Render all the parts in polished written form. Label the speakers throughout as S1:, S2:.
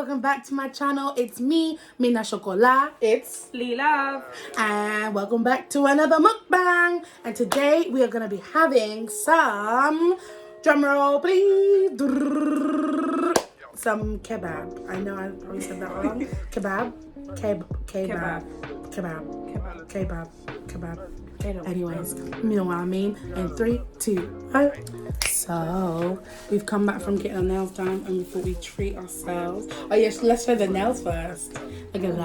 S1: welcome back to my channel. It's me, Mina Chocolat.
S2: It's Lee Love.
S1: And welcome back to another mukbang. And today we are going to be having some, drumroll please, some kebab. I know I probably said that wrong. Kebab. Anyways, you know what I mean. In 3, 2, 1. So we've come back from getting our nails done, and we thought we'd treat ourselves. Oh yes, let's show the nails first. Look at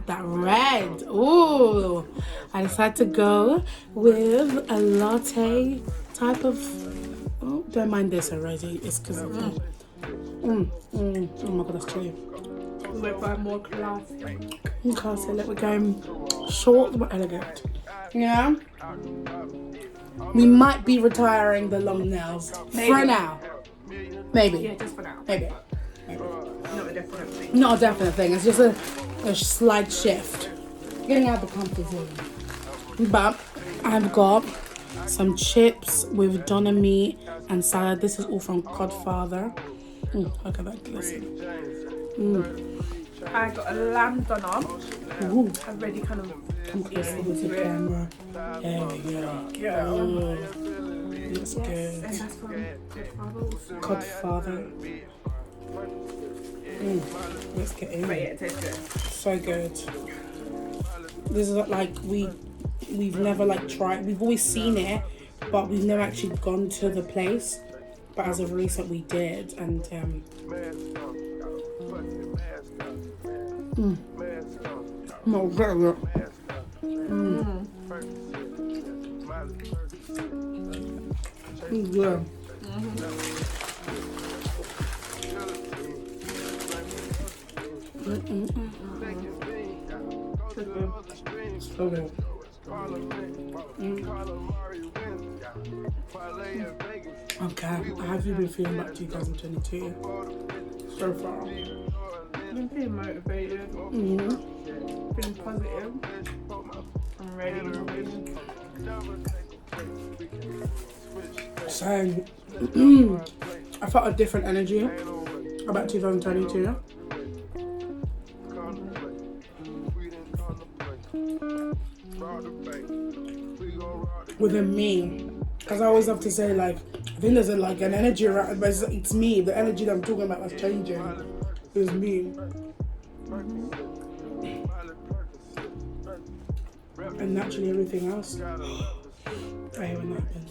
S1: that red. Ooh, I decided to go with a latte type of. Oh, don't mind this already. It's because of. Oh my god, that's chilly.
S2: We're by more class.
S1: Classy. Look, we're going short but elegant. Yeah. We might be retiring the long nails for now. Maybe.
S2: Yeah, just for now.
S1: Maybe.
S2: Not a definite thing.
S1: Not a definite thing. It's just a slight shift. Getting out of the comfort zone. But I've got some chips with doner meat and salad. This is all from Godfather. Look at that glisten.
S2: I got a lamb doner.
S1: Ooh.
S2: I've already kind of
S1: Come closer with the camera. There we go. Looks good.
S2: And that's from
S1: Godfather. Let's get in.
S2: But yeah, it tastes good.
S1: So good. This is like we've never like tried. We've always seen it, but we've never actually gone to the place. But as of recent, we did, and no, very good. Yeah. So good. Okay, how have you been feeling about 2022 so far?
S2: I've been feeling motivated. Feeling positive. I'm ready.
S1: So, I felt a different energy about 2022. Within me, because I always have to say, like, I think there's like an energy around, but it's me. The energy that I'm talking about that's changing is me. And naturally, everything else. I hate when that happens.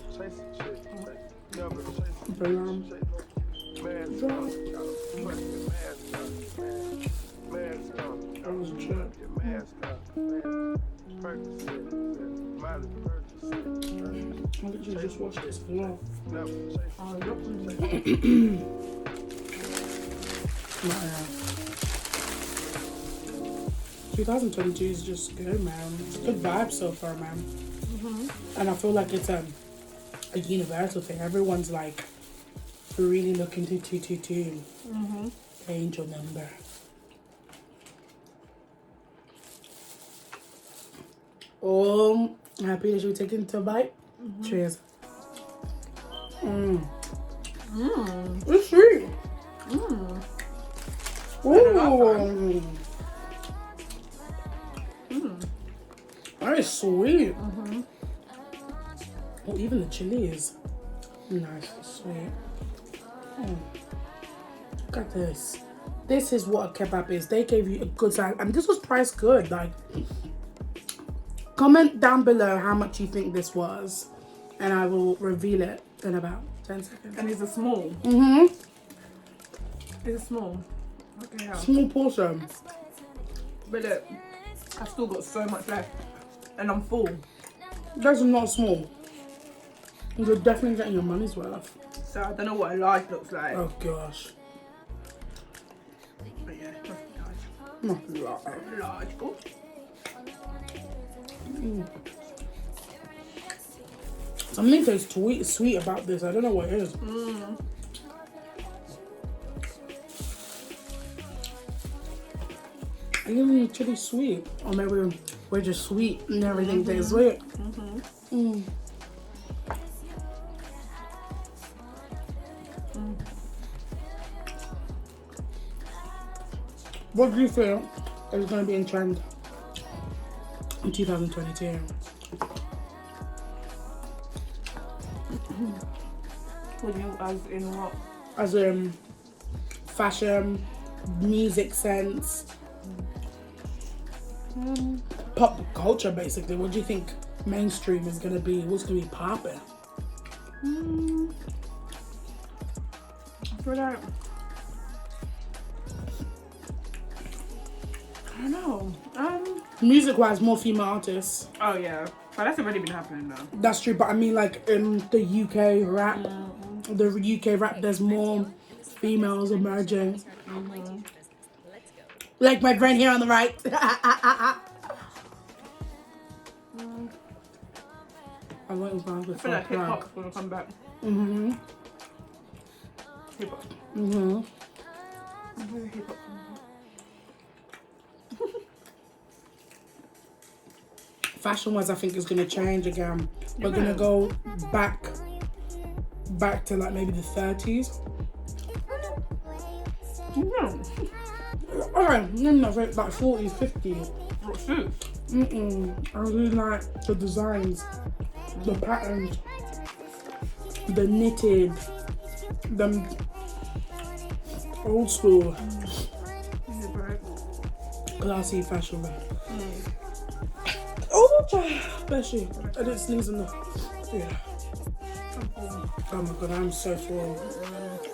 S1: I was chill. I literally just watched this as well. Not now. 2022 is just good, man. It's a good vibe so far, man. And I feel like it's a universal thing. Everyone's like really looking to 222. The angel number. Happy that you taking to a bite. Cheers. It's sweet. Ooh. That is sweet. Oh, even the chili is nice and sweet. Look at this. This is what a kebab is. They gave you a good size, and this was priced good. Like, comment down below how much you think this was, and I will reveal it in about 10 seconds.
S2: And it's a small. It's a small. Okay, yeah.
S1: Small portion.
S2: But look, I've still got so much left. And I'm full.
S1: That's not small. You're definitely getting your money's worth.
S2: So I don't know what a large looks like.
S1: Oh gosh.
S2: But yeah, not large.
S1: Not
S2: Large. Oh.
S1: Something tastes sweet about this. I don't know what it is. Even chili sweet. Or maybe we're just sweet and everything tastes sweet. What do you feel is going to be in trend in 2022?
S2: What do you, as in what?
S1: As in fashion, music sense, pop culture basically. What do you think mainstream is going to be? What's going to be popping?
S2: I feel like, I don't know.
S1: Music wise, more female artists.
S2: Oh yeah, but that's already been happening though.
S1: That's true, but I mean like in the UK rap, there's more females emerging. Like my friend here on the right. I went
S2: I feel like hip hop's gonna come back. Hip hop. Hip hop.
S1: Fashion wise, I think it's gonna change again. We're gonna go back to like maybe the 30s. Alright, no, like 40s, 50s.
S2: What shoes?
S1: I really like the designs, the patterns, the knitted, the old school, classy fashion. Oh, bless you. I didn't sneeze enough. Yeah. Oh my god, I'm so full.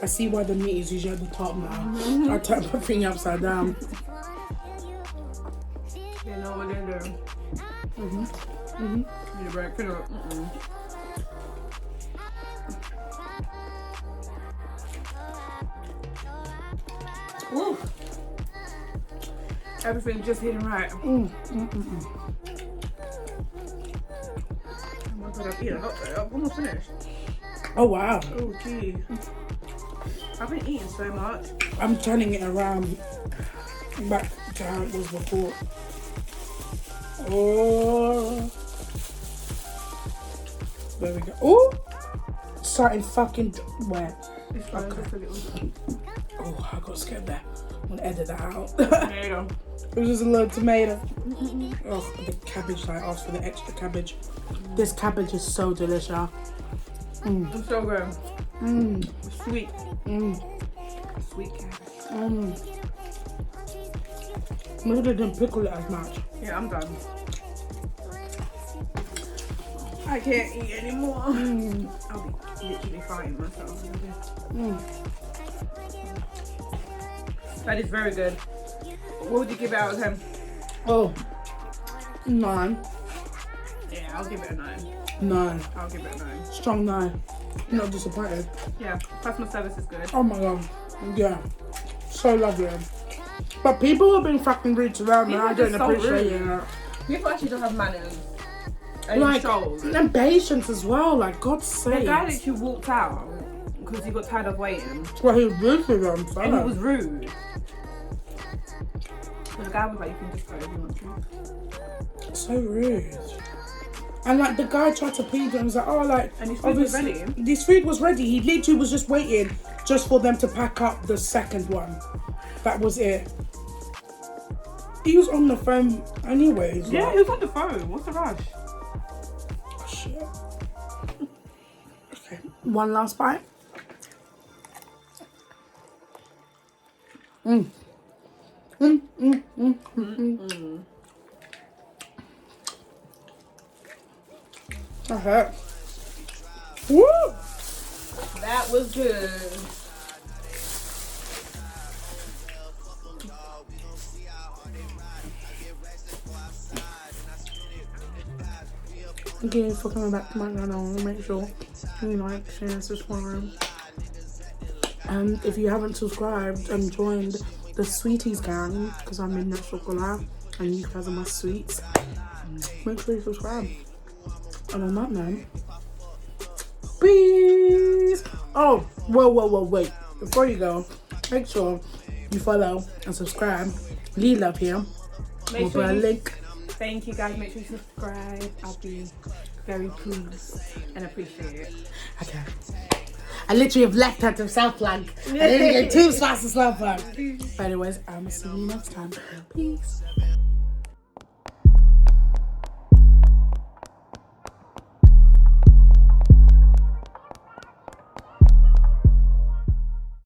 S1: I see why the meat is usually at the top now. I turned my thing upside down.
S2: You know what they're doing. You're right, put it up. Woo! Everything just hitting right. Oh my god, I've eaten a lot there. I'm almost finished.
S1: Oh wow.
S2: Oh gee. I've been eating so much.
S1: I'm turning it around back to how it was before. Oh. There we go. Oh! Starting fucking wet.
S2: It's fine,
S1: Okay.
S2: just a little.
S1: Oh, I got scared there. I'm gonna edit that out.
S2: There you go.
S1: It was just a little tomato. Oh, the cabbage, I asked for the extra cabbage. This cabbage is so delicious.
S2: It's so good. It's sweet. Sweet cabbage.
S1: Maybe they didn't pickle it as much.
S2: Yeah, I'm done. I can't eat anymore. I'll be literally fighting myself. That is very good. What would you give it out of 10?
S1: Oh, 9.
S2: Yeah, I'll give it a 9.
S1: 9.
S2: I'll give it a 9.
S1: Strong 9. Not disappointed.
S2: Yeah, customer service is good.
S1: Oh my god. Yeah. So lovely. But people have been fucking rude to them and I don't appreciate it.
S2: People actually don't have manners. And
S1: Like,
S2: shows.
S1: and patience as well, like God's sake.
S2: The guy literally walked out because he got tired of waiting.
S1: Well, he was rude to them, so.
S2: And he was rude. So the guy was like, you can just go if you want to.
S1: So rude. And like the guy tried to plead and was like, oh, like,
S2: and his food was ready.
S1: His food was ready. He literally was just waiting just for them to pack up the second one. That was it. He was on the phone anyways.
S2: Yeah,
S1: like.
S2: he was on the phone. What's the rush?
S1: Oh, shit. Okay, one last bite. Okay. Woo!
S2: That was good.
S1: Thank you for coming back to my channel. Make sure you like, share, and subscribe. And if you haven't subscribed and joined the Sweeties gang, because I'm in that chocolate and you guys are my sweets, make sure you subscribe. And on that note, peace. Oh, whoa, wait. Before you go, make sure you follow and subscribe. Leave love here. We'll put a link.
S2: Thank you guys. Make sure you subscribe. I'll be very pleased and appreciate it.
S1: Okay. I literally have left her to South Flank. I didn't get 2 spots to South Flank. But anyways, I'll see you next time. Peace.